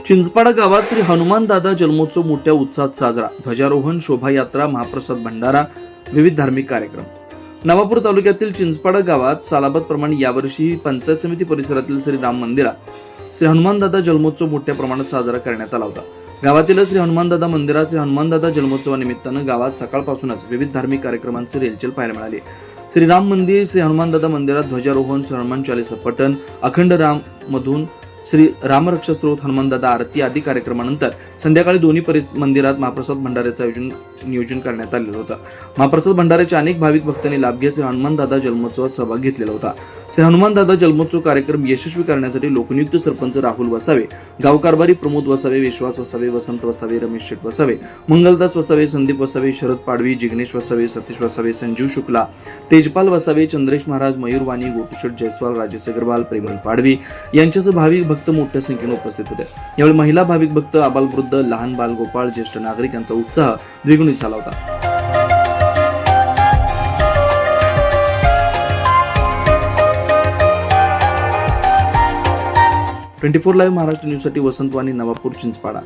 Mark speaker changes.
Speaker 1: चिंचपाडा गावात श्री हनुमान दादा जन्मोत्सव मोठ्या उत्साहात साजरा. ध्वजारोहण, शोभायात्रा, महाप्रसाद भंडारा, विविध धार्मिक कार्यक्रम. नवापूर तालुक्यातील चिंचपाडा गावात सालाबादप्रमाणे यावर्षी पंचायत समिती परिसरातील श्री राम मंदिरात श्री हनुमान दादा जन्मोत्सव मोठ्या प्रमाणात साजरा करण्यात आला होता. गावातील श्री हनुमान दादा मंदिरात श्री हनुमान दादा जन्मोत्सवानिमित्तानं गावात सकाळपासूनच विविध धार्मिक कार्यक्रमांचे रेलचेल पाहायला मिळाले. श्री राम मंदिर, श्री हनुमान दादा मंदिरात ध्वजारोहण, श्री हनुमान चालीसा पठण, अखंड राम मधून श्री रामरक्षा स्तोत्र, हनुमान दादा आरती आदी कार्यक्रमानंतर संध्याकाळी दोन्ही मंदिरात महाप्रसाद भंडाऱ्याचं नियोजन करण्यात आलेलं होतं. महाप्रसाद भंडाऱ्याचे अनेक भाविक भक्तांनी लाभ घेत श्री हनुमान दादा जन्मोत्सवात सहभाग घेतलेला होता. श्री हनुमान दादा जन्मोत्सव कार्यक्रम यशस्वी करण्यासाठी लोकनियुक्त सरपंच राहुल वसावे, गावकारभारी प्रमोद वसावे, विश्वास वसावे, वसंत वसावे, रमेश शेठ वसावे, मंगलदास वसावे, संदीप वसावे, शरद पाडवी, जिग्नेश वसावे, सतीश वसावे, संजीव शुक्ला, तेजपाल वसावे, चंद्रेश महाराज, मयूर वाणी, गोटूशेठ जयस्वाल, राजेश अग्रवाल, प्रेमल पाडवी यांच्यासह भाविक भक्त मोठ्या संख्येने उपस्थित होते. यावेळी महिला भाविक भक्त, आबालवृद्ध, लहान बाल, गोपाळ, ज्येष्ठ नागरिक यांचा उत्साह द्विगुणित झाला होता. 24 लाईव्ह महाराष्ट्र न्यूजसाठी वसंत वाणी, नवापूर, चिंचपाडा.